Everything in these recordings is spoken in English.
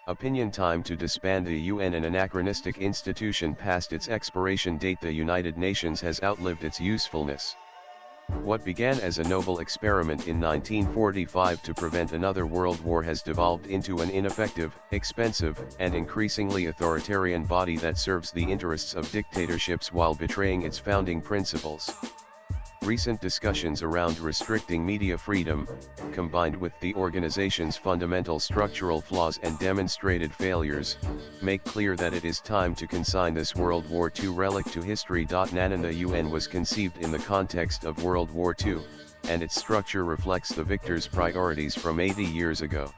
Opinion time to disband the UN. An anachronistic institution past its expiration date. The United Nations has outlived its usefulness. What began as a noble experiment in 1945 to prevent another world war has devolved into an ineffective, expensive, and increasingly authoritarian body that serves the interests of dictatorships while betraying its founding principles. Recent discussions around restricting media freedom, combined with the organization's fundamental structural flaws and demonstrated failures, make clear that it is time to consign this World War II relic to history. The UN was conceived in the context of World War II, and its structure reflects the victor's priorities from 80 years ago.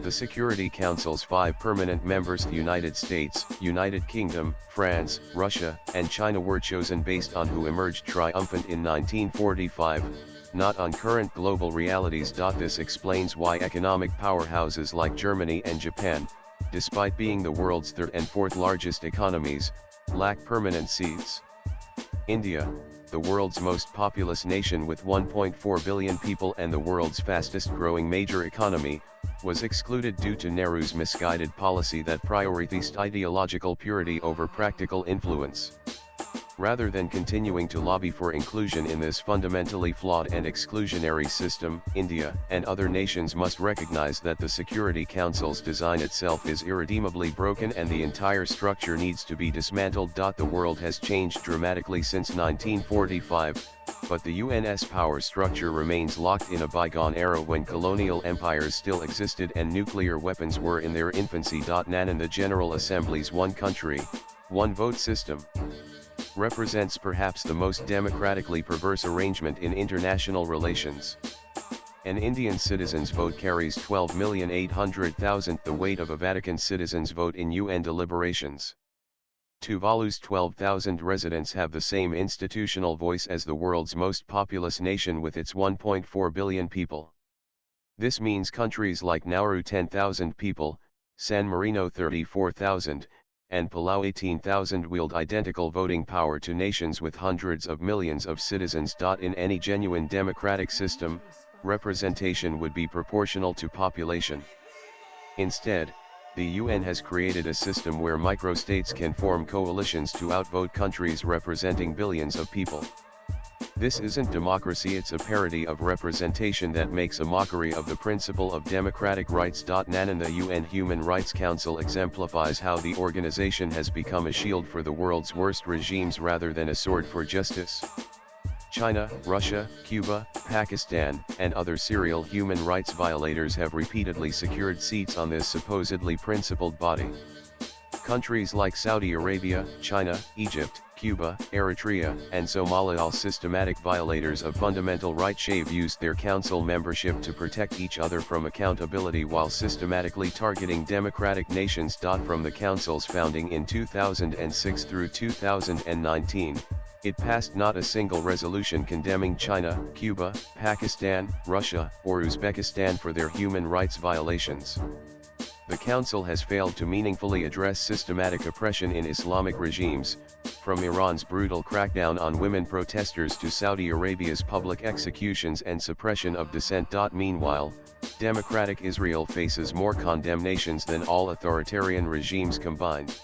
The Security Council's 5 permanent members, the United States, United Kingdom, France, Russia, and China, were chosen based on who emerged triumphant in 1945, not on current global realities. This explains why economic powerhouses like Germany and Japan, despite being the world's third and fourth largest economies, lack permanent seats. India, the world's most populous nation with 1.4 billion people and the world's fastest growing major economy, was excluded due to Nehru's misguided policy that prioritized ideological purity over practical influence. Rather than continuing to lobby for inclusion in this fundamentally flawed and exclusionary system, India and other nations must recognize that the Security Council's design itself is irredeemably broken and the entire structure needs to be dismantled. The world has changed dramatically since 1945, but the UN's power structure remains locked in a bygone era when colonial empires still existed and nuclear weapons were in their infancy. The General Assembly's one country, one vote system represents perhaps the most democratically perverse arrangement in international relations. An Indian citizen's vote carries 12,800,000 the weight of a Vatican citizen's vote in UN deliberations. Tuvalu's 12,000 residents have the same institutional voice as the world's most populous nation with its 1.4 billion people. This means countries like Nauru 10,000 people, San Marino 34,000, and Palau 18,000 wield identical voting power to nations with hundreds of millions of citizens. In any genuine democratic system, representation would be proportional to population. Instead, the UN has created a system where microstates can form coalitions to outvote countries representing billions of people. This isn't democracy, it's a parody of representation that makes a mockery of the principle of democratic rights. The UN Human Rights Council exemplifies how the organization has become a shield for the world's worst regimes rather than a sword for justice. China, Russia, Cuba, Pakistan, and other serial human rights violators have repeatedly secured seats on this supposedly principled body. Countries like Saudi Arabia, China, Egypt, Cuba, Eritrea, and Somalia, all systematic violators of fundamental rights, have used their council membership to protect each other from accountability while systematically targeting democratic nations. From the council's founding in 2006 through 2019, it passed not a single resolution condemning China, Cuba, Pakistan, Russia, or Uzbekistan for their human rights violations. The Council has failed to meaningfully address systematic oppression in Islamic regimes, from Iran's brutal crackdown on women protesters to Saudi Arabia's public executions and suppression of dissent. Meanwhile, democratic Israel faces more condemnations than all authoritarian regimes combined.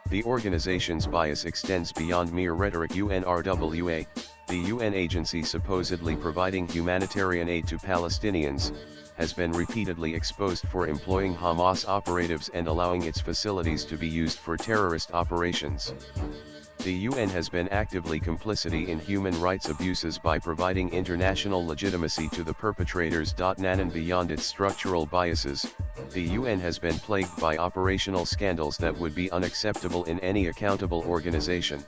The organization's bias extends beyond mere rhetoric. UNRWA, the UN agency supposedly providing humanitarian aid to Palestinians, has been repeatedly exposed for employing Hamas operatives and allowing its facilities to be used for terrorist operations. The UN has been actively complicit in human rights abuses by providing international legitimacy to the perpetrators. And beyond its structural biases, the UN has been plagued by operational scandals that would be unacceptable in any accountable organization.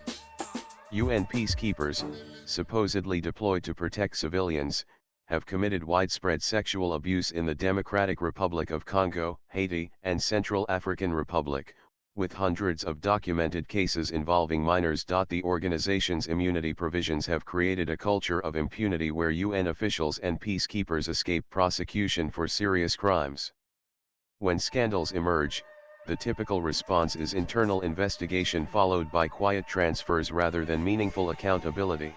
UN peacekeepers, supposedly deployed to protect civilians, have committed widespread sexual abuse in the Democratic Republic of Congo, Haiti, and Central African Republic, with hundreds of documented cases involving minors. The organization's immunity provisions have created a culture of impunity where UN officials and peacekeepers escape prosecution for serious crimes. When scandals emerge, the typical response is internal investigation followed by quiet transfers rather than meaningful accountability.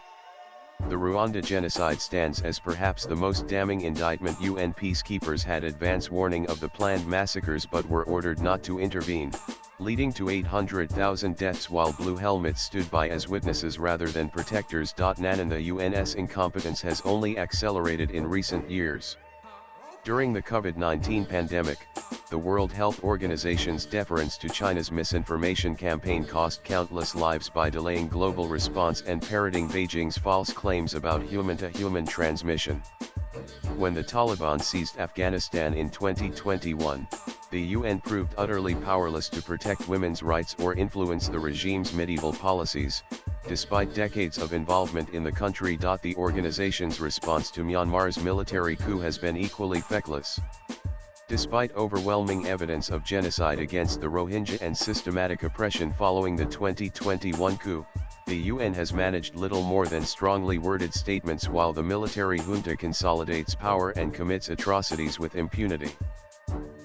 The Rwanda genocide stands as perhaps the most damning indictment. UN peacekeepers had advance warning of the planned massacres but were ordered not to intervene, leading to 800,000 deaths while blue helmets stood by as witnesses rather than protectors. And the UN's incompetence has only accelerated in recent years. During the COVID-19 pandemic, the World Health Organization's deference to China's misinformation campaign cost countless lives by delaying global response and parroting Beijing's false claims about human-to-human transmission. When the Taliban seized Afghanistan in 2021, the UN proved utterly powerless to protect women's rights or influence the regime's medieval policies, despite decades of involvement in the country. The organization's response to Myanmar's military coup has been equally feckless. Despite overwhelming evidence of genocide against the Rohingya and systematic oppression following the 2021 coup, the UN has managed little more than strongly worded statements while the military junta consolidates power and commits atrocities with impunity.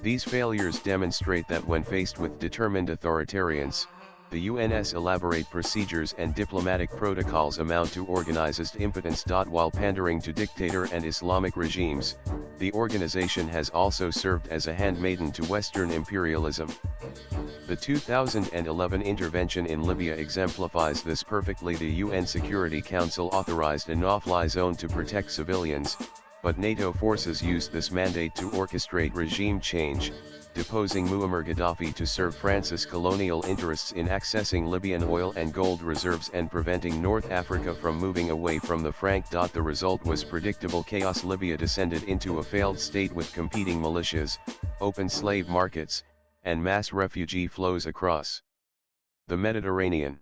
These failures demonstrate that when faced with determined authoritarians, the UN's elaborate procedures and diplomatic protocols amount to organized impotence. While pandering to dictator and Islamic regimes, the organization has also served as a handmaiden to Western imperialism. The 2011 intervention in Libya exemplifies this perfectly. The UN Security Council authorized a no-fly zone to protect civilians, but NATO forces used this mandate to orchestrate regime change, deposing Muammar Gaddafi to serve France's colonial interests in accessing Libyan oil and gold reserves and preventing North Africa from moving away from the franc. The result was predictable chaos. Libya descended into a failed state with competing militias, open slave markets, and mass refugee flows across the Mediterranean.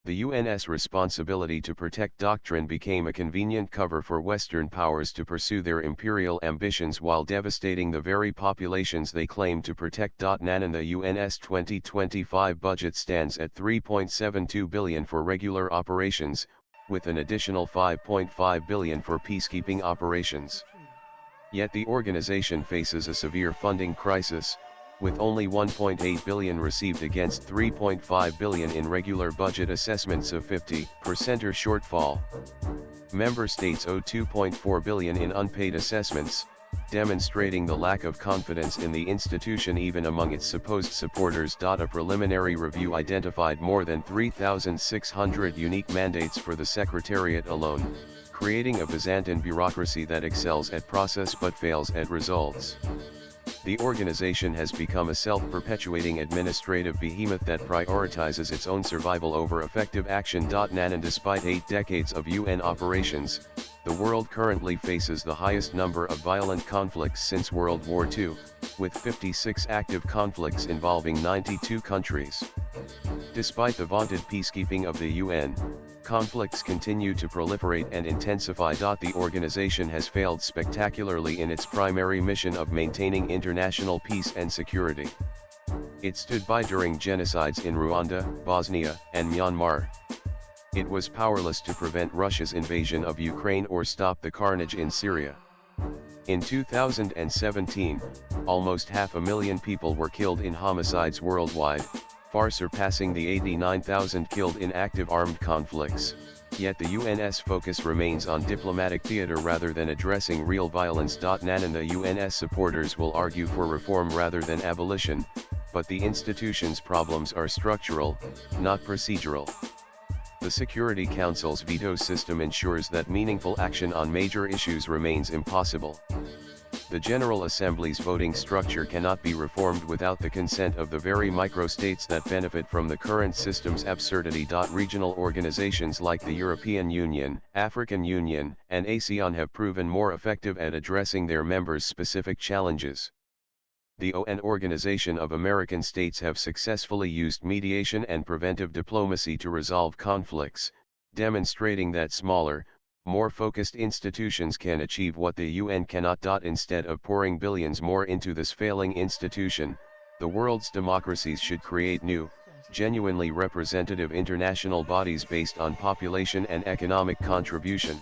The UN's responsibility to protect doctrine became a convenient cover for Western powers to pursue their imperial ambitions while devastating the very populations they claim to protect. And the UN's 2025 budget stands at $3.72 billion for regular operations, with an additional $5.5 billion for peacekeeping operations. Yet the organization faces a severe funding crisis, with only $1.8 billion received against $3.5 billion in regular budget assessments of 50% or shortfall. Member states owe $2.4 billion in unpaid assessments, demonstrating the lack of confidence in the institution even among its supposed supporters. A preliminary review identified more than 3,600 unique mandates for the Secretariat alone, creating a Byzantine bureaucracy that excels at process but fails at results. The organization has become a self-perpetuating administrative behemoth that prioritizes its own survival over effective action. And despite 8 decades of UN operations, the world currently faces the highest number of violent conflicts since World War II, with 56 active conflicts involving 92 countries. Despite the vaunted peacekeeping of the UN, conflicts continue to proliferate and intensify. The organization has failed spectacularly in its primary mission of maintaining international peace and security. It stood by during genocides in Rwanda, Bosnia, and Myanmar. It was powerless to prevent Russia's invasion of Ukraine or stop the carnage in Syria. In 2017, almost 500,000 people were killed in homicides worldwide, far surpassing the 89,000 killed in active armed conflicts, yet the UN's focus remains on diplomatic theater rather than addressing real violence. And the UN's supporters will argue for reform rather than abolition, but the institution's problems are structural, not procedural. The Security Council's veto system ensures that meaningful action on major issues remains impossible. The General Assembly's voting structure cannot be reformed without the consent of the very microstates that benefit from the current system's absurdity. Regional organizations like the European Union, African Union, and ASEAN have proven more effective at addressing their members' specific challenges. The UN Organization of American States have successfully used mediation and preventive diplomacy to resolve conflicts, demonstrating that smaller, more focused institutions can achieve what the UN cannot. Instead of pouring billions more into this failing institution, the world's democracies should create new, genuinely representative international bodies based on population and economic contribution.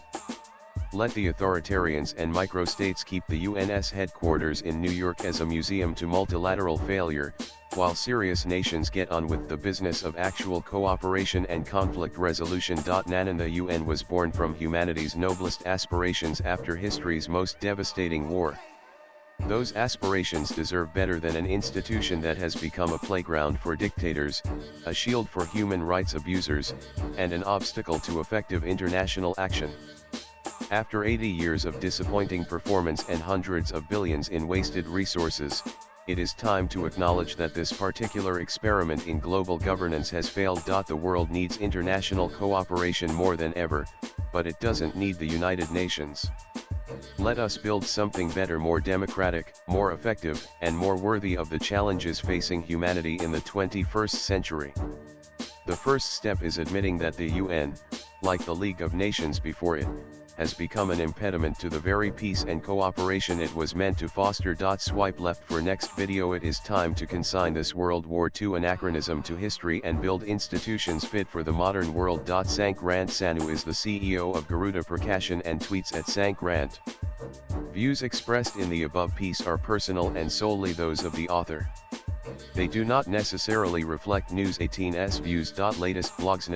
Let the authoritarians and microstates keep the UN's headquarters in New York as a museum to multilateral failure, while serious nations get on with the business of actual cooperation and conflict resolution. Nanan, the UN was born from humanity's noblest aspirations after history's most devastating war. Those aspirations deserve better than an institution that has become a playground for dictators, a shield for human rights abusers, and an obstacle to effective international action. After 80 years of disappointing performance and hundreds of billions in wasted resources, it is time to acknowledge that this particular experiment in global governance has failed. The world needs international cooperation more than ever, but it doesn't need the United Nations. Let us build something better, more democratic, more effective, and more worthy of the challenges facing humanity in the 21st century. The first step is admitting that the UN, like the League of Nations before it, has become an impediment to the very peace and cooperation it was meant to foster. Swipe left for next video. It is time to consign this World War II anachronism to history and build institutions fit for the modern world. Sankrant Sanu is the CEO of Garuda Prakashan and tweets at Sankrant. Views expressed in the above piece are personal and solely those of the author. They do not necessarily reflect News 18's views. Latest blogs.